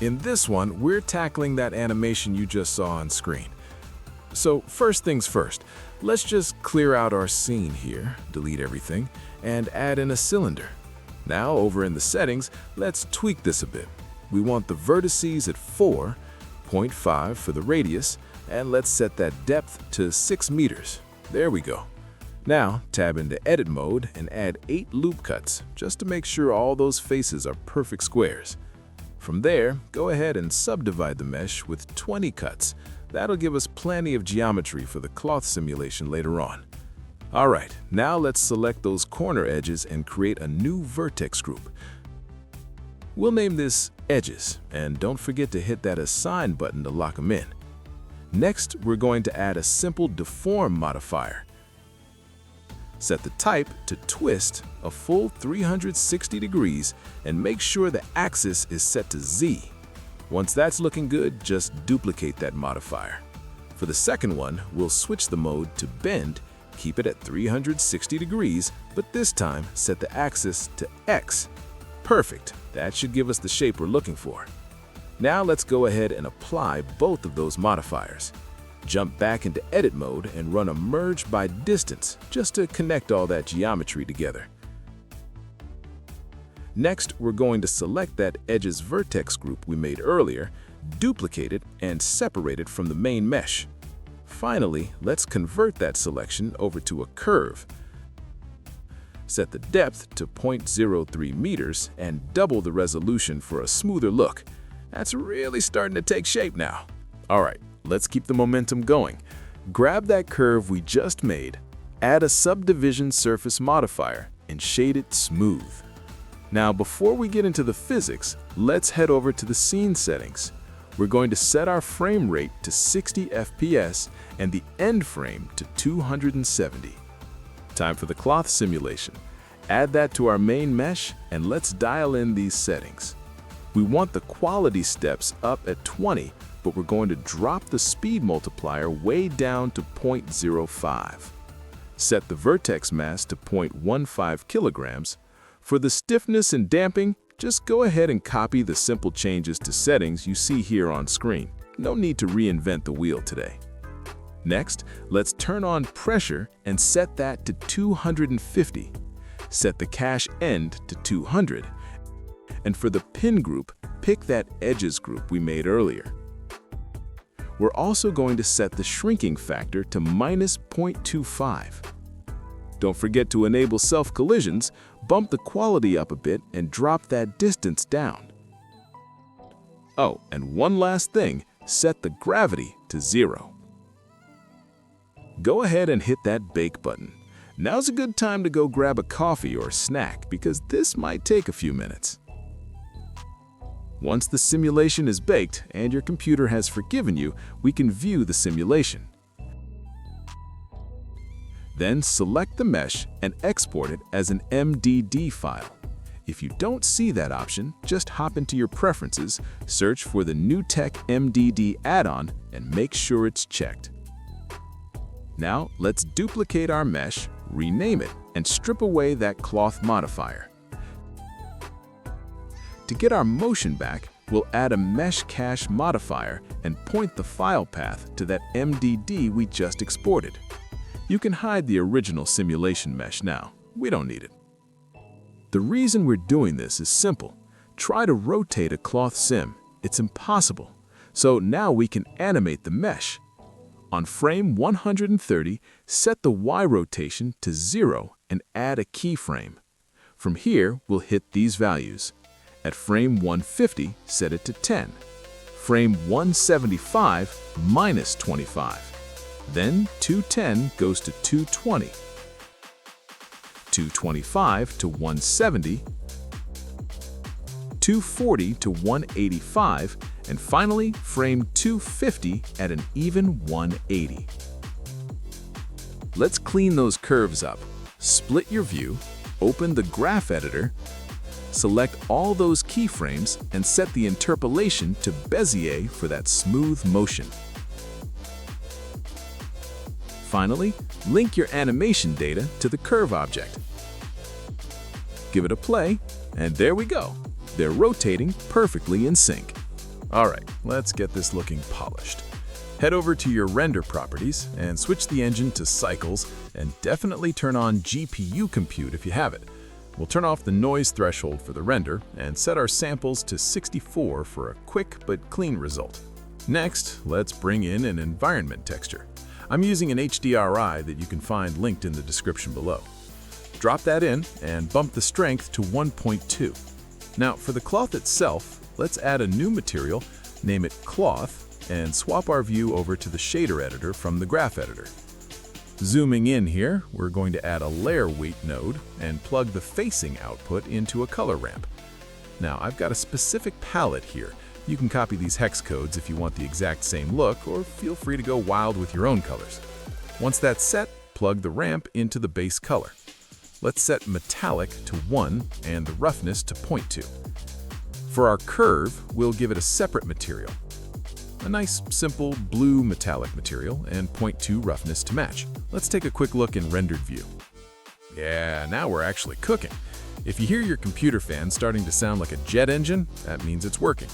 In this one, we're tackling that animation you just saw on screen. So first things first, let's just clear out our scene here, delete everything, and add in a cylinder. Now over in the settings, let's tweak this a bit. We want the vertices at 4, 0.5 for the radius, and let's set that depth to 6 meters. There we go. Now tab into edit mode and add 8 loop cuts, just to make sure all those faces are perfect squares. From there, go ahead and subdivide the mesh with 20 cuts. That'll give us plenty of geometry for the cloth simulation later on. Alright, now let's select those corner edges and create a new vertex group. We'll name this Edges, and don't forget to hit that Assign button to lock them in. Next, we're going to add a simple Deform modifier. Set the type to Twist a full 360 degrees and make sure the axis is set to Z. Once that's looking good, just duplicate that modifier. For the second one, we'll switch the mode to Bend, keep it at 360 degrees, but this time set the axis to X. Perfect, that should give us the shape we're looking for. Now let's go ahead and apply both of those modifiers. Jump back into edit mode and run a merge by distance just to connect all that geometry together. Next, we're going to select that edges vertex group we made earlier, duplicate it, and separate it from the main mesh. Finally, let's convert that selection over to a curve. Set the depth to 0.03 meters and double the resolution for a smoother look. That's really starting to take shape now. Alright, let's keep the momentum going. Grab that curve we just made, add a subdivision surface modifier, and shade it smooth. Now, before we get into the physics, let's head over to the scene settings. We're going to set our frame rate to 60 FPS and the end frame to 270. Time for the cloth simulation. Add that to our main mesh and let's dial in these settings. We want the quality steps up at 20, but we're going to drop the speed multiplier way down to 0.05. Set the vertex mass to 0.15 kilograms. For the stiffness and damping, just go ahead and copy the simple changes to settings you see here on screen. No need to reinvent the wheel today. Next, let's turn on pressure and set that to 250. Set the cache end to 200. And for the pin group, pick that edges group we made earlier. We're also going to set the shrinking factor to -0.25. Don't forget to enable self-collisions, bump the quality up a bit, and drop that distance down. Oh, and one last thing, set the gravity to 0. Go ahead and hit that bake button. Now's a good time to go grab a coffee or snack because this might take a few minutes. Once the simulation is baked and your computer has forgiven you, we can view the simulation. Then select the mesh and export it as an MDD file. If you don't see that option, just hop into your preferences, search for the NewTek MDD add-on, and make sure it's checked. Now let's duplicate our mesh, rename it, and strip away that cloth modifier. To get our motion back, we'll add a mesh cache modifier and point the file path to that MDD we just exported. You can hide the original simulation mesh now. We don't need it. The reason we're doing this is simple. Try to rotate a cloth sim. It's impossible. So now we can animate the mesh. On frame 130, set the Y rotation to 0 and add a keyframe. From here, we'll hit these values. At frame 150, set it to 10. Frame 175, -25. Then 210 goes to 220. 225 to 170. 240 to 185. And finally, frame 250 at an even 180. Let's clean those curves up. Split your view, open the graph editor, select all those keyframes, and set the interpolation to Bezier for that smooth motion. Finally, link your animation data to the curve object. Give it a play, and there we go. They're rotating perfectly in sync. All right, let's get this looking polished. Head over to your render properties and switch the engine to Cycles, and definitely turn on GPU compute if you have it. We'll turn off the noise threshold for the render and set our samples to 64 for a quick but clean result. Next, let's bring in an environment texture. I'm using an HDRI that you can find linked in the description below. Drop that in and bump the strength to 1.2. Now, for the cloth itself, let's add a new material, name it Cloth, and swap our view over to the shader editor from the graph editor. Zooming in here, we're going to add a layer weight node and plug the facing output into a color ramp. Now, I've got a specific palette here. You can copy these hex codes if you want the exact same look, or feel free to go wild with your own colors. Once that's set, plug the ramp into the base color. Let's set metallic to 1 and the roughness to 0.2. For our curve, we'll give it a separate material. A nice, simple blue metallic material and 0.2 roughness to match. Let's take a quick look in rendered view. Yeah, now we're actually cooking. If you hear your computer fan starting to sound like a jet engine, that means it's working.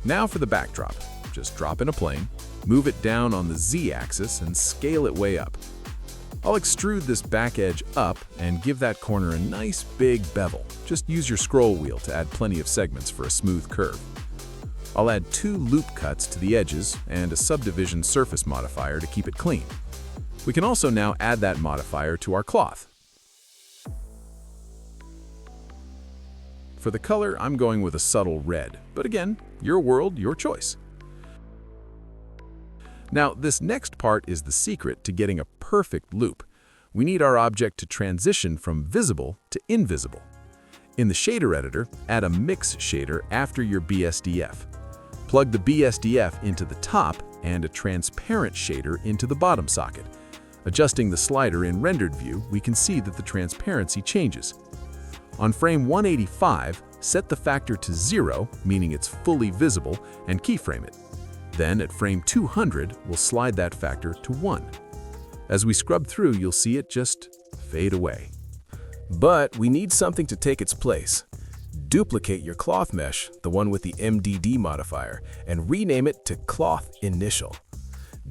Now for the backdrop. Just drop in a plane, move it down on the Z-axis, and scale it way up. I'll extrude this back edge up and give that corner a nice big bevel. Just use your scroll wheel to add plenty of segments for a smooth curve. I'll add 2 loop cuts to the edges and a subdivision surface modifier to keep it clean. We can also now add that modifier to our cloth. For the color, I'm going with a subtle red, but again, your world, your choice. Now, this next part is the secret to getting a perfect loop. We need our object to transition from visible to invisible. In the shader editor, add a mix shader after your BSDF. Plug the BSDF into the top and a transparent shader into the bottom socket. Adjusting the slider in rendered view, we can see that the transparency changes. On frame 185, set the factor to 0, meaning it's fully visible, and keyframe it. Then at frame 200, we'll slide that factor to 1. As we scrub through, you'll see it just fade away. But we need something to take its place. Duplicate your cloth mesh, the one with the MDD modifier, and rename it to Cloth Initial.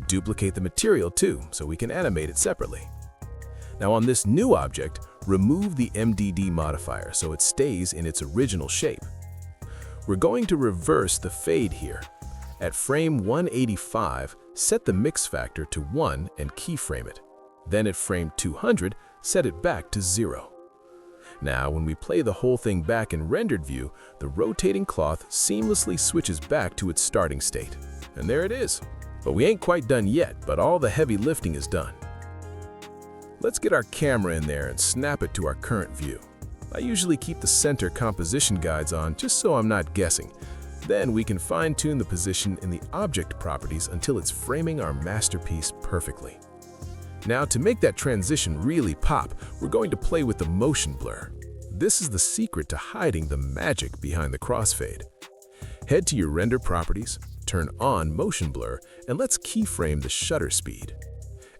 Duplicate the material too, so we can animate it separately. Now on this new object, remove the MDD modifier so it stays in its original shape. We're going to reverse the fade here. At frame 185, set the mix factor to 1 and keyframe it. Then at frame 200, set it back to 0. Now, when we play the whole thing back in rendered view, the rotating cloth seamlessly switches back to its starting state. And there it is. But we ain't quite done yet, but all the heavy lifting is done. Let's get our camera in there and snap it to our current view. I usually keep the center composition guides on just so I'm not guessing. Then we can fine-tune the position in the object properties until it's framing our masterpiece perfectly. Now, to make that transition really pop, we're going to play with the motion blur. This is the secret to hiding the magic behind the crossfade. Head to your render properties, turn on motion blur, and let's keyframe the shutter speed.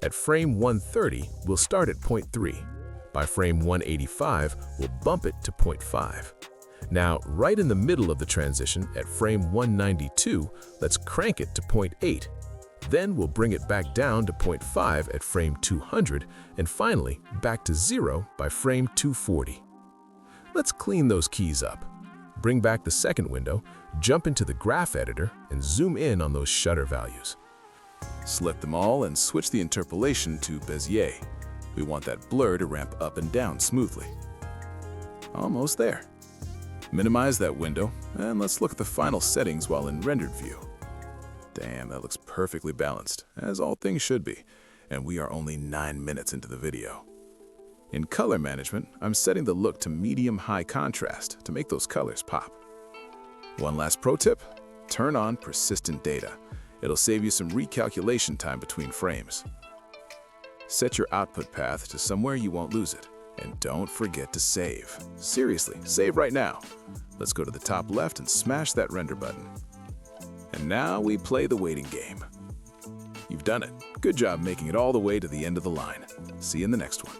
At frame 130, we'll start at 0.3. By frame 185, we'll bump it to 0.5. Now, right in the middle of the transition, at frame 192, let's crank it to 0.8. Then we'll bring it back down to 0.5 at frame 200, and finally back to 0 by frame 240. Let's clean those keys up. Bring back the second window, jump into the graph editor, and zoom in on those shutter values. Select them all and switch the interpolation to Bezier. We want that blur to ramp up and down smoothly. Almost there. Minimize that window, and let's look at the final settings while in rendered view. Damn, that looks perfectly balanced, as all things should be, and we are only 9 minutes into the video. In color management, I'm setting the look to medium-high contrast to make those colors pop. One last pro tip, turn on persistent data. It'll save you some recalculation time between frames. Set your output path to somewhere you won't lose it, and don't forget to save. Seriously, save right now. Let's go to the top left and smash that render button. And now we play the waiting game. You've done it. Good job making it all the way to the end of the line. See you in the next one.